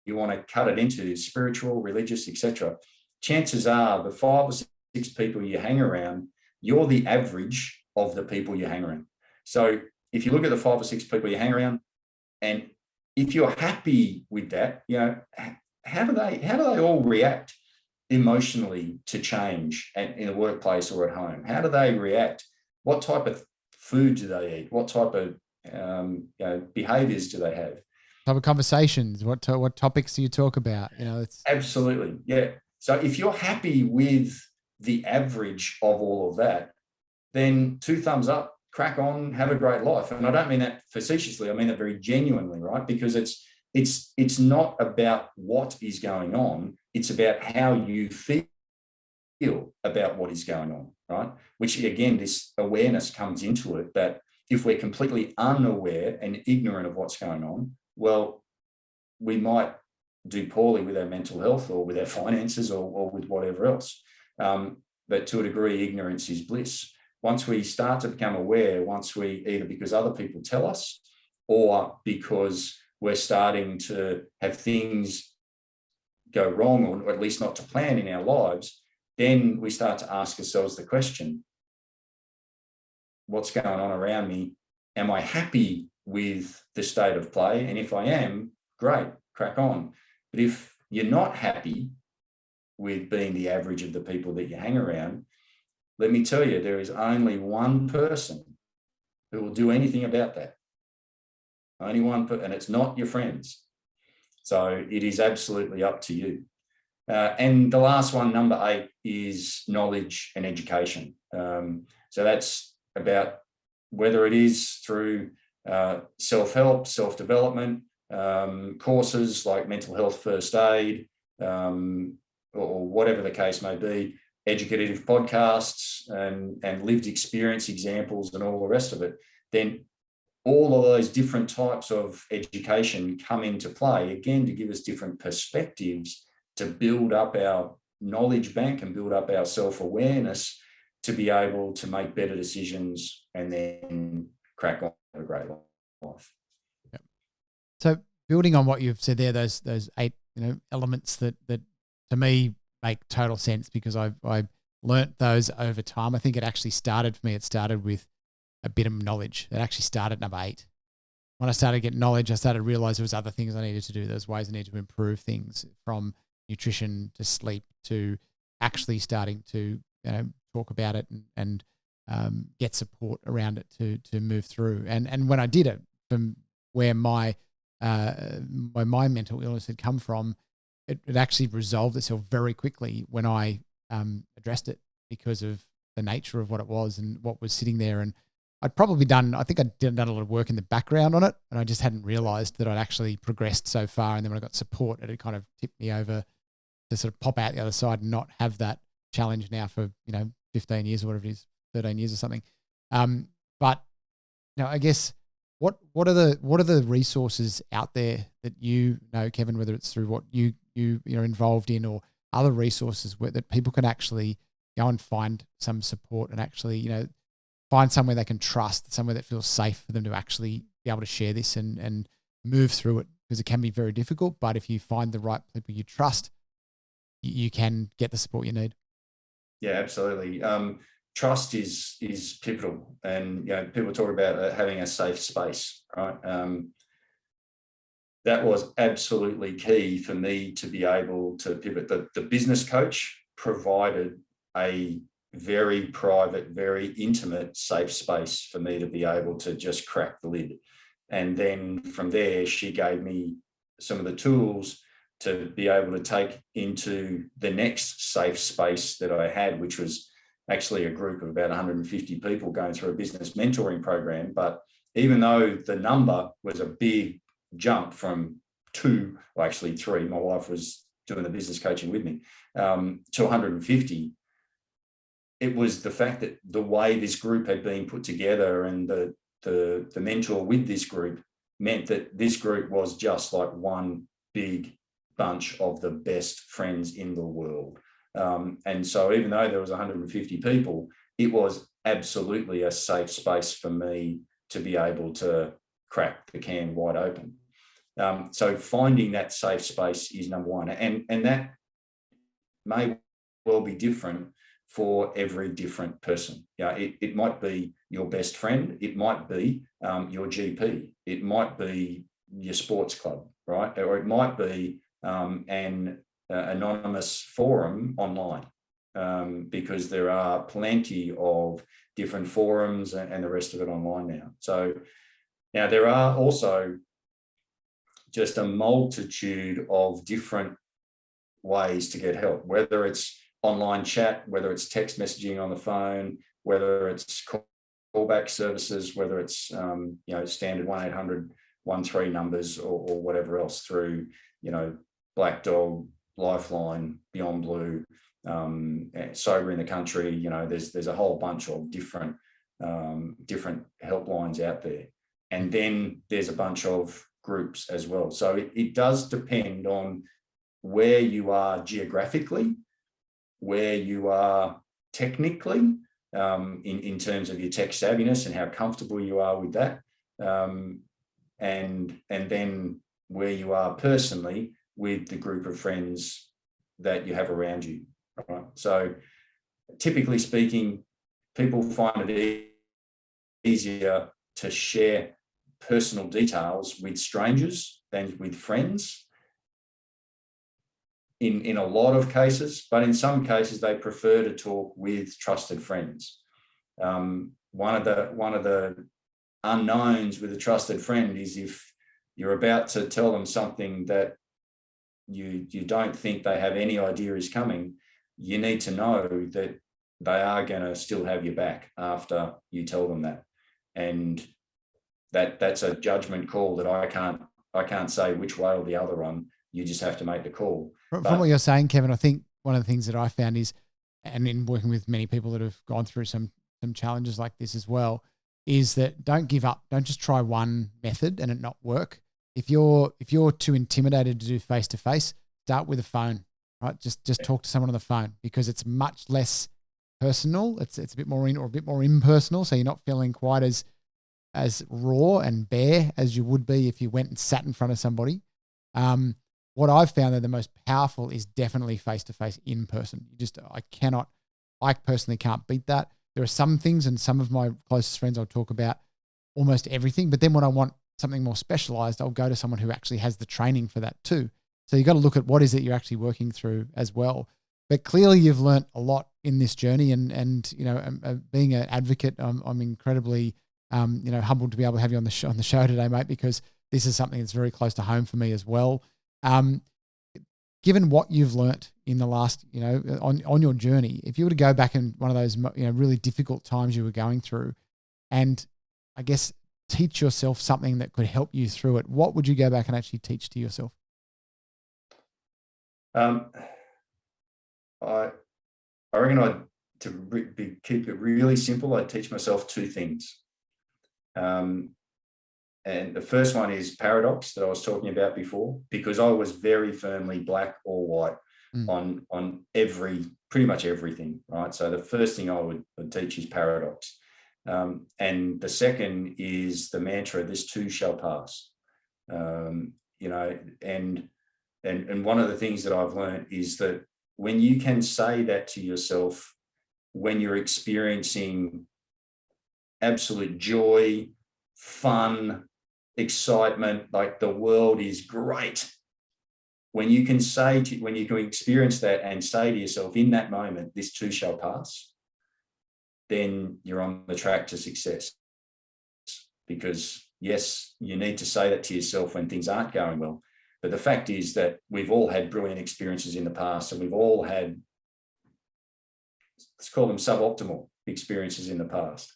you want to cut it into, spiritual, religious, etc. Chances are the 5 or 6 people you hang around, you're the average of the people you hang around. So if you look at the 5 or 6 people you hang around, and if you're happy with that, how do they all react emotionally to change in a workplace or at home? How do they react? What type of food do they eat? What type of behaviors do they have? Type of conversations? What topics do you talk about? It's absolutely, yeah. So if you're happy with the average of all of that, then 2 thumbs up, crack on, have a great life. And I don't mean that facetiously, I mean that very genuinely, right? Because it's not about what is going on, it's about how you feel about what is going on, right? Which again, this awareness comes into it, that if we're completely unaware and ignorant of what's going on, well, we might do poorly with our mental health or with our finances or with whatever else. But to a degree, ignorance is bliss. Once we start to become aware, once we either because other people tell us or because we're starting to have things go wrong or at least not to plan in our lives, then we start to ask ourselves the question, what's going on around me? Am I happy with the state of play? And if I am, great, crack on. But if you're not happy with being the average of the people that you hang around, let me tell you, there is only one person who will do anything about that. Only one person, and it's not your friends. So it is absolutely up to you. And the last one, number 8, is knowledge and education. So that's about whether it is through self-help, self-development, courses like mental health first aid, or whatever the case may be, educative podcasts and lived experience examples and all the rest of it, then all of those different types of education come into play, again, to give us different perspectives to build up our knowledge bank and build up our self-awareness to be able to make better decisions and then crack on with a great life. Yep. So building on what you've said there, those 8 elements that to me make total sense, because I learnt those over time. I think it actually started for me. It started with a bit of knowledge. It actually started at number 8. When I started getting knowledge, I started to realize there was other things I needed to do. There's ways I needed to improve things, from nutrition to sleep to actually starting to talk about it and get support around it to move through. And when I did it, from where my mental illness had come from, it actually resolved itself very quickly when I addressed it, because of the nature of what it was and what was sitting there. And I think I'd done a lot of work in the background on it, and I just hadn't realized that I'd actually progressed so far. And then when I got support, it had kind of tipped me over to sort of pop out the other side and not have that challenge now for 15 years or whatever it is, 13 years or something. But I guess what are the resources out there that Kevin, whether it's through what you're involved in or other resources that people can actually go and find some support and actually find somewhere they can trust, somewhere that feels safe for them to actually be able to share this and move through it, because it can be very difficult. But if you find the right people you trust, you can get the support you need. Yeah, absolutely. Trust is pivotal, and people talk about having a safe space, right? That was absolutely key for me to be able to pivot. The business coach provided a very private, very intimate, safe space for me to be able to just crack the lid. And then from there, she gave me some of the tools to be able to take into the next safe space that I had, which was actually a group of about 150 people going through a business mentoring program. But even though the number was a big jump from 2, or actually 3, my wife was doing the business coaching with me, to 150, it was the fact that the way this group had been put together and the mentor with this group meant that this group was just like one big bunch of the best friends in the world. And so even though there was 150 people, it was absolutely a safe space for me to be able to crack the can wide open. So finding that safe space is number one. And that may well be different for every different person. It might be your best friend. It might be your GP. It might be your sports club, right? Or it might be an anonymous forum online, because there are plenty of different forums and the rest of it online now. So now there are also just a multitude of different ways to get help, whether it's online chat, whether it's text messaging on the phone, whether it's callback services, whether it's standard 1-800-13 numbers or whatever else through Black Dog, Lifeline, Beyond Blue, Sober in the Country. There's a whole bunch of different helplines out there, and then there's a bunch of groups as well. So it does depend on where you are geographically, where you are technically, in terms of your tech savviness and how comfortable you are with that, and then where you are personally with the group of friends that you have around you. Right? So typically speaking, people find it easier to share personal details with strangers than with friends in a lot of cases, but in some cases they prefer to talk with trusted friends. One of the unknowns with a trusted friend is if you're about to tell them something that you don't think they have any idea is coming, you need to know that they are going to still have your back after you tell them that. And that's a judgment call that I can't say which way or the other on. You just have to make the call. From what you're saying, Kevin, I think one of the things that I found is, and in working with many people that have gone through some challenges like this as well, is that don't give up. Don't just try one method and it not work. If you're too intimidated to do face-to-face, start with a phone, right? Just talk to someone on the phone, because it's much less personal. It's a bit more impersonal. So you're not feeling quite as raw and bare as you would be if you went and sat in front of somebody. What I've found that the most powerful is definitely face-to-face, in person. I personally can't beat that. There are some things, and some of my closest friends I'll talk about almost everything, but then when I want something more specialized, I'll go to someone who actually has the training for that too. So you've got to look at what is it you're actually working through as well. But clearly you've learnt a lot in this journey, and being an advocate, I'm incredibly humbled to be able to have you on the show today, mate, because this is something that's very close to home for me as well. Given what you've learnt in the last, on your journey, if you were to go back in one of those, really difficult times you were going through, and I guess teach yourself something that could help you through it, what would you go back and actually teach to yourself? I reckon keep it really simple. I'd teach myself two things. And the first one is paradox that I was talking about before, because I was very firmly black or white on pretty much everything, right? So the first thing I would teach is paradox. And the second is the mantra, this too shall pass. And one of the things that I've learned is that when you can say that to yourself, when you're experiencing absolute joy, fun, excitement, like the world is great, when you can experience that and say to yourself in that moment, this too shall pass, then you're on the track to success. Because yes, you need to say that to yourself when things aren't going well. But the fact is that we've all had brilliant experiences in the past, and we've all had, let's call them suboptimal experiences in the past.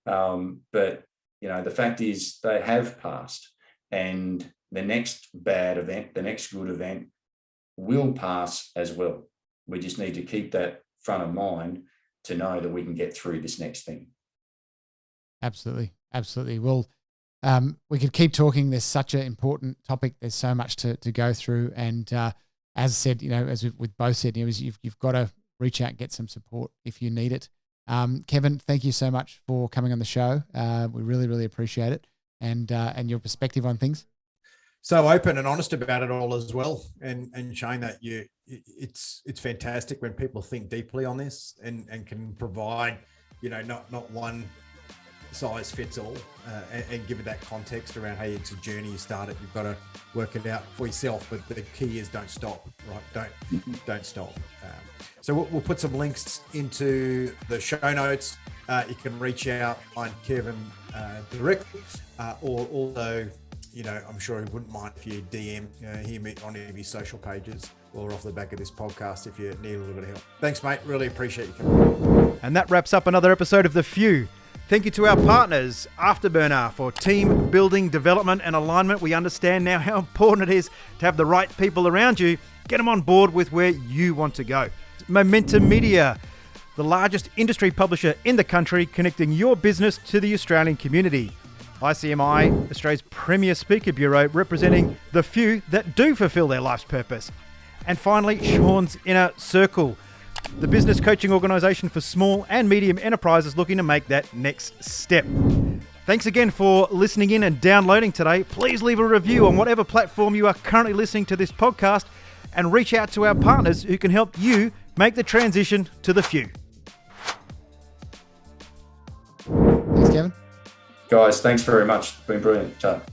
But the fact is they have passed, and the next bad event, the next good event will pass as well. We just need to keep that front of mind to know that we can get through this next thing. Absolutely. Absolutely. Well, we could keep talking. There's such an important topic. There's so much to go through. And as I said, as we've both said, you've got to reach out and get some support if you need it. Kevin, thank you so much for coming on the show. We really, really appreciate it, and your perspective on things. So open and honest about it all as well, and showing that it's fantastic when people think deeply on this and can provide, not one size fits all, and give it that context around, hey, it's a journey. You start it, you've got to work it out for yourself. But the key is don't stop, right? Don't stop. So we'll put some links into the show notes. You can reach out on Kevin directly, or although, I'm sure he wouldn't mind if you DM him on any of his social pages or off the back of this podcast if you need a little bit of help. Thanks, mate. Really appreciate you coming. And that wraps up another episode of The Few. Thank you to our partners, Afterburner, for team building, development and alignment. We understand now how important it is to have the right people around you. Get them on board with where you want to go. Momentum Media, the largest industry publisher in the country, connecting your business to the Australian community. ICMI, Australia's premier speaker bureau, representing the few that do fulfill their life's purpose. And finally, Sean's Inner Circle, the business coaching organisation for small and medium enterprises looking to make that next step. Thanks again for listening in and downloading today. Please leave a review on whatever platform you are currently listening to this podcast, and reach out to our partners who can help you make the transition to the few. Thanks, Kevin. Guys, thanks very much. It's been brilliant chat.